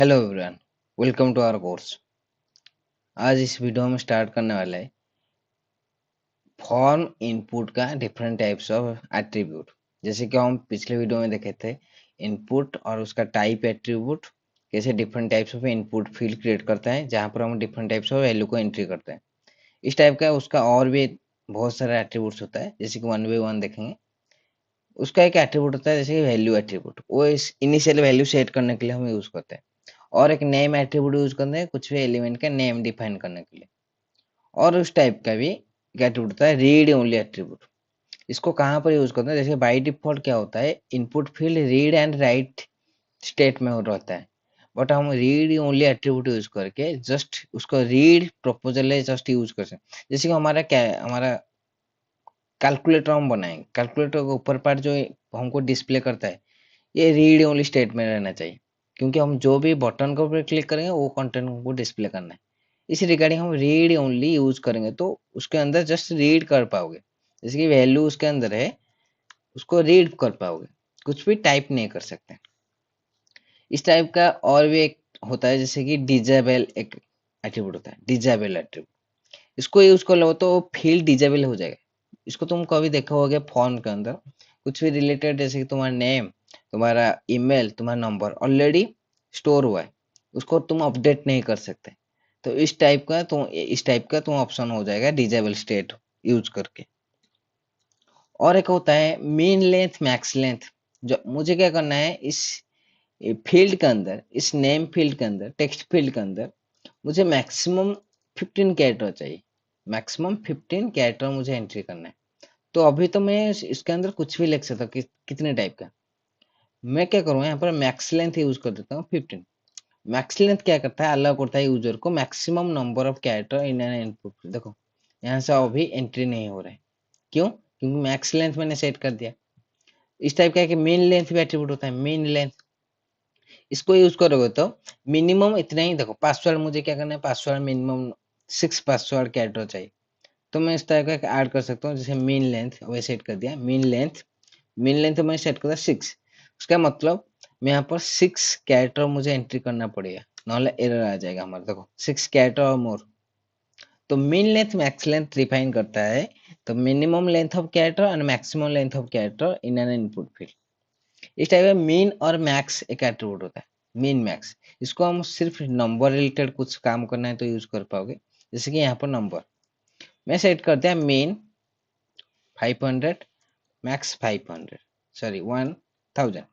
Hello everyone, welcome to our course. आज इस video में स्टार्ट करने वाला है फॉर्म इनपुट का डिफरेंट टाइप्स ऑफ एट्रीब्यूट। जैसे कि हम पिछले वीडियो में देखे थे इनपुट और उसका टाइप एट्रीब्यूट कैसे different types of input field create करता है, जहाँ पर हम डिफरेंट टाइप्स ऑफ वैल्यू को एंट्री करते हैं। इस टाइप का उसका और भी बहुत सारा एट्रीब्यूट्स होता है, जैसे कि वन बाई वन देखेंगे। उसका एक एट्रीब्यूट होता है जैसे कि वैल्यू एट्रीब्यूट, वो इस इनिशियल वैल्यू सेट करने के लिए हम यूज करते हैं। और एक नेम एट्रीब्यूट यूज करते हैं कुछ भी एलिमेंट का नेम डिफाइन करने के लिए। और उस टाइप का भी एक एट्रीब्यूट होता है रीड ओनली एट्रीब्यूट। इसको कहाँ पर यूज करते हैं, जैसे बाय डिफॉल्ट क्या होता है, input field read and right state में हो रहता है। बट हम रीड ओनली एट्रीब्यूट यूज करके जस्ट उसको रीड प्रपोजल है जस्ट यूज कर सकते हैं। जैसे कि हमारा क्या है, हमारा कैलकुलेटर हम बनाएंगे, कैलकुलेटर का ऊपर पार्ट जो हमको डिस्प्ले करता है ये रीड ओनली स्टेट में रहना चाहिए, क्योंकि हम जो भी बटन के ऊपर क्लिक करेंगे वो कंटेंट हमको डिस्प्ले करना है। इस रिगार्डिंग हम रीड ओनली यूज करेंगे तो उसके अंदर जस्ट रीड कर पाओगे। जैसे कि वैल्यू उसके अंदर है उसको रीड कर पाओगे, कुछ भी टाइप नहीं कर सकते। इस टाइप का और भी एक होता है जैसे कि डिजेबल एक एट्रीब्यूट होता है, डिजेबल एट्रीब्यूट। इसको यूज कर लो तो फील्ड डिजेबल हो जाएगा। इसको तुम कभी देखा होगा फॉर्म के अंदर कुछ भी रिलेटेड, जैसे कि तुम्हारा नेम, तुम्हारा ईमेल, तुम्हारा नंबर ऑलरेडी स्टोर हुआ है, उसको तुम अपडेट नहीं कर सकते। तो इस टाइप का तुम ऑप्शन हो जाएगा डिजेबल स्टेट यूज करके। और एक होता है मीन लेंथ मैक्स लेंथ। जो मुझे क्या करना है इस फील्ड के अंदर, इस नेम फील्ड के अंदर, टेक्स्ट फील्ड के अंदर मुझे मैक्सिमम 15 कैरेक्टर चाहिए। मैक्सिमम 15 कैरेक्टर मुझे एंट्री करना है। तो अभी तो मैं इसके अंदर कुछ भी लिख सकता हूँ कितने टाइप का। मैं क्या करूँगा यहाँ पर मैक्स लेंथ यूज कर देता हूँ 15। मैक्स लेंथ क्या करता है, अलाउ करता है यूजर को maximum number of character in an input. देखो यहाँ से अभी एंट्री नहीं हो रहा है, क्यों? क्योंकि मैक्स लेंथ मैंने सेट कर दिया। इस टाइप का मेन लेंथ भी एट्रीब्यूट होता है, मेन लेंथ। इसको यूज करोगे तो मिनिमम इतना ही, देखो पासवर्ड मुझे क्या करना है, पासवर्ड मिनिमम 6 पासवर्ड कैरेक्टर चाहिए। तो मैं इस टाइप का ऐड कर सकता हूँ, जैसे मीन लेंथ वही सेट कर दिया। मीन लेंथ मैं सेट कर दिया 6। उसका मतलब मैं यहाँ पर 6 कैरेक्टर मुझे एंट्री करना पड़ेगा, नॉले एरर आ जाएगा हमारा। देखो 6 कैरेक्टर और मोर। तो mean length max length define करता है तो minimum length of character and maximum length of character in an input field. इस टाइप में मीन और मैक्स एक एट्रीब्यूट होता है, मीन मैक्स। इसको हम सिर्फ नंबर रिलेटेड कुछ काम करना है तो यूज कर पाओगे। जैसे कि यहाँ पर नंबर मैं सेट कर दिया मीन 500, मैक्स 500, सॉरी 1000।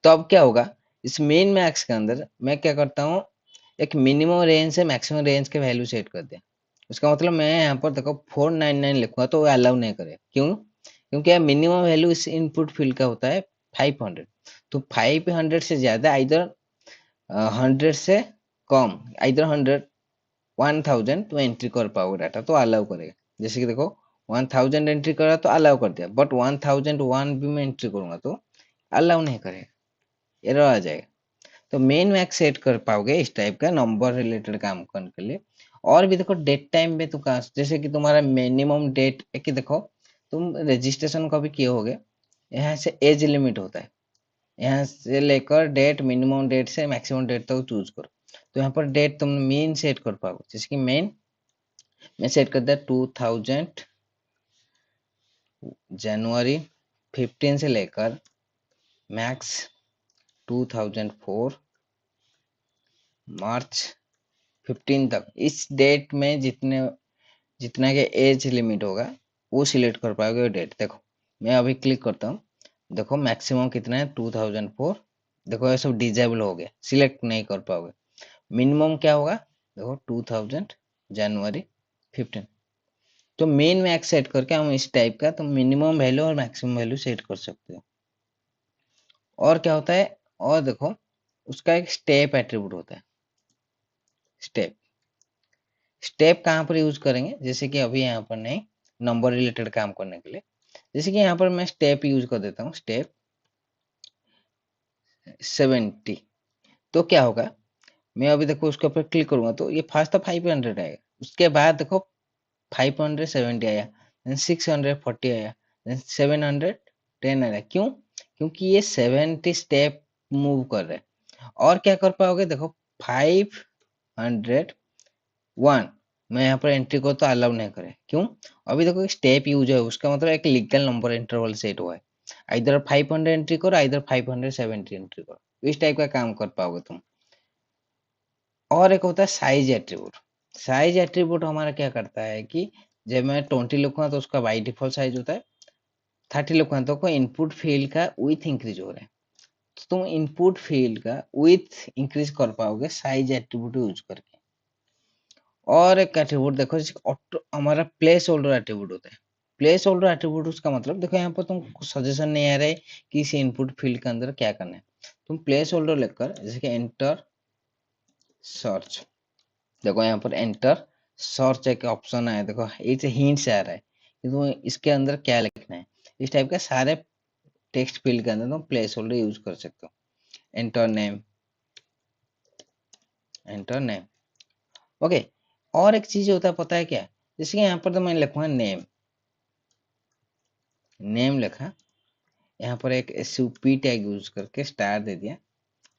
तो अब क्या होगा, इस मेन मैक्स के अंदर मैं क्या करता हूँ, एक मिनिमम रेंज से मैक्सिमम रेंज के वैल्यू सेट कर दिया। उसका मतलब मैं यहाँ पर देखो 499 लिखूंगा तो वो अलाउ नहीं करेगा, क्यों? क्योंकि मिनिमम वैल्यू इस इनपुट फील्ड का होता है 500। तो 500 से ज्यादा, इधर 100 से कम, इधर 1000 तो एंट्री कर पाओगे डाटा तो अलाउ करेगा। जैसे कि देखो 1000 एंट्री करा तो अलाउ कर दिया, बट 1001 भी मैं एंट्री करूंगा तो अलाउ नहीं करेगा, एरर आ जाएगा। तो मेन मैक्स सेट कर पाओगे इस टाइप का नंबर रिलेटेड काम करने के लिए। और भी देखो डेट टाइम में तो कहा, जैसे कि तुम्हारा मिनिमम डेट एक ही, देखो तुम रजिस्ट्रेशन कभी किए होगे, यहाँ से एज लिमिट होता है, यहाँ से लेकर डेट, मिनिमम डेट से मैक्सिमम डेट तक चूज करो। तो यहाँ पर डेट तुम मेन सेट कर पाओगे, जैसे कि मेन मैं सेट कर दिया 2000 जनवरी 15 से लेकर मैक्स 2004 मार्च 15 तक। इस डेट में जितना के एज लिमिट होगा वो सिलेक्ट कर पाओगे डेट। देखो मैं अभी क्लिक करता हूँ, देखो मैक्सिमम कितना है 2004। देखो ये सब डिजेबल हो गया, सिलेक्ट नहीं कर पाओगे। मिनिमम क्या होगा, देखो 2000 जनवरी 15। तो मेन मैक्स सेट करके हम इस टाइप का तो मिनिमम वैल्यू और मैक्सिमम वैल्यू सेट कर सकते हो। और क्या होता है, और देखो उसका एक स्टेप एट्रीब्यूट होता है। स्टेप स्टेप कहाँ पर यूज करेंगे, जैसे कि अभी यहाँ पर नहीं, नंबर रिलेटेड काम करने के लिए। जैसे कि यहाँ पर मैं स्टेप यूज कर देता हूँ, स्टेप 70। तो क्या होगा, मैं अभी देखो उसके ऊपर क्लिक करूंगा तो ये फर्स्ट 500 आएगा, उसके बाद देखो 570 आया, देन 640 आया, देन 710 आया। क्यों? क्योंकि ये 70 स्टेप मूव कर रहे हैं। और क्या कर पाओगे, देखो 501 मैं यहाँ पर एंट्री को तो अलाउ नहीं करे, क्यों? अभी देखो स्टेप यूज है, उसका मतलब एक लीगल नंबर इंटरवल सेट हुआ है, इधर 500 एंट्री करो, इधर 570 एंट्री करो, इस टाइप का काम कर पाओगे तुम। और एक होता है साइज एट्रीब्यूट। साइज एट्रीब्यूट हमारा क्या करता है कि जब मैं 20 लिखूंगा तो उसका बाई डिफॉल्ट साइज होता है, 30 लिखूंगा तो कोई इनपुट फील्ड का विथ इंक्रीज हो रहा है, तो तुम इनपुट फील्ड का विथ इंक्रीज कर पाओगे साइज एट्रीब्यूट यूज करके। और एक एट्रीब्यूट देखो, जैसे ऑटो हमारा प्लेस होल्डर एट्रीब्यूट होता है। प्लेस होल्डर एट्रीब्यूट उसका मतलब देखो, यहाँ पर तुम सजेशन नहीं आ रहा है कि इस इनपुट फील्ड के अंदर क्या करना है, तुम प्लेस होल्डर लेकर जैसे कि एंटर सर्च, देखो यहाँ पर एंटर सर्च एक ऑप्शन है, देखो ये हिंट से आ रहा है कि तुम इसके अंदर क्या लिखना है। इस टाइप के सारे टेक्स्ट फील्ड के अंदर तुम प्लेस होल्डर यूज कर सकते हो। Enter name, enter name, okay. और एक चीज होता है पता है क्या, जैसे कि यहाँ पर तो मैं लिखूंगा नेम, नेम लिखा, यहाँ पर एक sup टैग यूज करके स्टार दे दिया,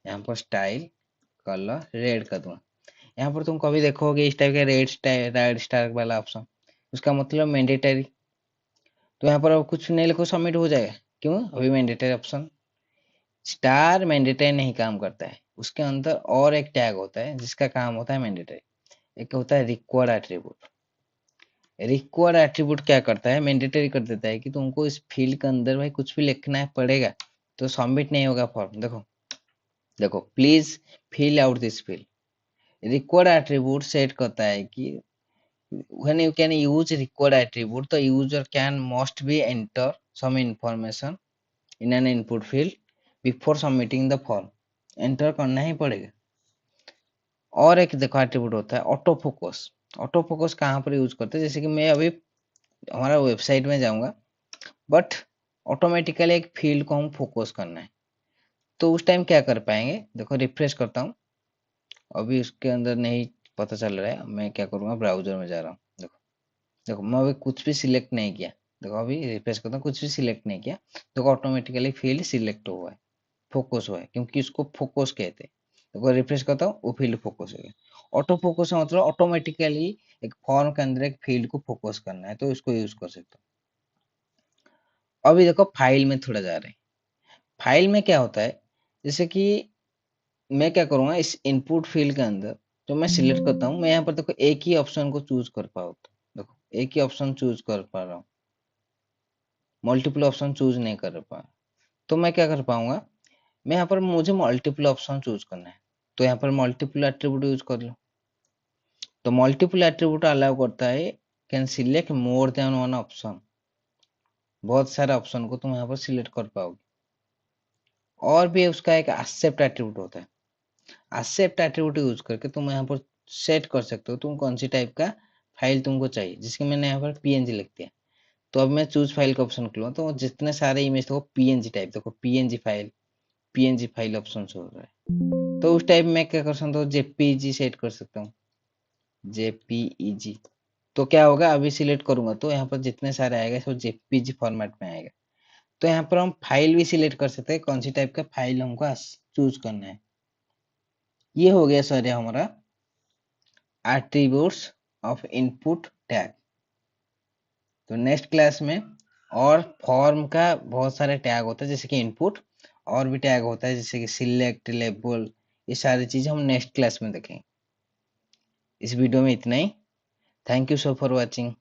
यहाँ पर स्टाइल कलर रेड कर दूंगा। यहाँ पर तुम कभी देखोगे इस टाइप का रेड स्टार वाला ऑप्शन, उसका मतलब मैंडेटरी, तो यहाँ पर अब कुछ नहीं लिखो सबमिट हो जाएगा, क्यों? अभी मैंडेटरी ऑप्शन, स्टार मैंडेटरी नहीं काम करता है, उसके अंदर और एक टैग होता है जिसका काम होता है मैंडेटरी, एक होता है रिक्वायर्ड एट्रीब्यूट। रिक्वायर्ड एट्रीब्यूट क्या करता है, मैंडेटरी कर देता है कि तुमको इस फील्ड के अंदर भाई कुछ भी लिखना है पड़ेगा, तो सबमिट नहीं होगा फॉर्म। देखो देखो please fill out this field. Required attribute set करता है कि when you can use required attribute, the user can must be enter some information in an input field before submitting the form, enter करना ही पड़ेगा। और एक देखो attribute होता है ऑटो फोकस। ऑटो फोकस कहाँ पर यूज करते हैं, जैसे कि मैं अभी हमारा वेबसाइट में जाऊंगा, बट ऑटोमेटिकली एक फील्ड को हम फोकस करना है, तो उस टाइम क्या कर पाएंगे, देखो रिफ्रेश करता हूँ, अभी उसके अंदर नहीं पता चल रहा है, मैं क्या करूंगा ब्राउजर में जा रहा हूँ, देखो देखो मैं अभी कुछ भी सिलेक्ट नहीं किया, देखो अभी रिफ्रेश करता हूँ, कुछ भी सिलेक्ट नहीं किया, देखो ऑटोमेटिकली फील्ड सिलेक्ट हुआ है, फोकस हुआ है, क्योंकि उसको फोकस कहते हैं। देखो रिफ्रेश करता हूँ, वो फील्ड फोकस हो गया। ऑटो फोकस का मतलब ऑटोमेटिकली एक फॉर्म के अंदर एक फील्ड को फोकस करना है, तो इसको यूज कर सकते हो। अभी देखो फाइल में थोड़ा जा रहे हैं, फाइल में क्या होता है, जैसे कि मैं क्या करूंगा इस इनपुट फील्ड के अंदर, जो मैं सिलेक्ट करता हूँ, मैं यहाँ पर देखो एक ही ऑप्शन को चूज कर पाऊँ, देखो एक ही ऑप्शन चूज कर पा रहा हूँ, मल्टीपल ऑप्शन चूज नहीं कर पा, तो मैं क्या कर पाऊंगा, मैं यहाँ पर मुझे मल्टीपल ऑप्शन चूज करना है, तो यहाँ पर मल्टीपल एट्रीब्यूट यूज कर लो। तो मल्टीपल एट्रीब्यूट अलाउ करता है can select more than one option, बहुत सारे ऑप्शन को तुम यहाँ पर सिलेक्ट कर पाओगे। और भी उसका एक एक्सेप्ट एट्रीब्यूट होता है, एक्सेप्ट एट्रीब्यूट यूज करके तुम यहाँ पर सेट कर सकते हो तुम कौन सी टाइप का फाइल तुमको चाहिए, जिसके मैंने यहाँ पर पीएनजी लिख दिया, तो अब मैं चूज फाइल का ऑप्शन करूँ तो जितने सारे इमेज देखो पीएनजी टाइप, देखो पीएनजी फाइल ऑप्शन हो रहा है, तो उस टाइप में क्या कर सकता हूँ, जेपीजी सेट कर सकता हूँ, जेपीईजी। तो क्या होगा, अभी सिलेक्ट करूंगा तो यहाँ पर जितने सारे आएगा सब जेपीजी फॉर्मेट में आएगा। तो यहाँ पर हम फाइल भी सिलेक्ट कर सकते हैं, कौन सी टाइप का फाइल हमको चूज करना है। ये हो गया सर हमारा एट्रीब्यूट्स ऑफ इनपुट टैग। तो नेक्स्ट क्लास में, और फॉर्म का बहुत सारे टैग होता है जैसे कि इनपुट, और भी टैग होता है जैसे कि सिलेक्ट, लेबल, ये सारी चीजें हम नेक्स्ट क्लास में देखेंगे। इस वीडियो में इतना ही। Thank you so for watching.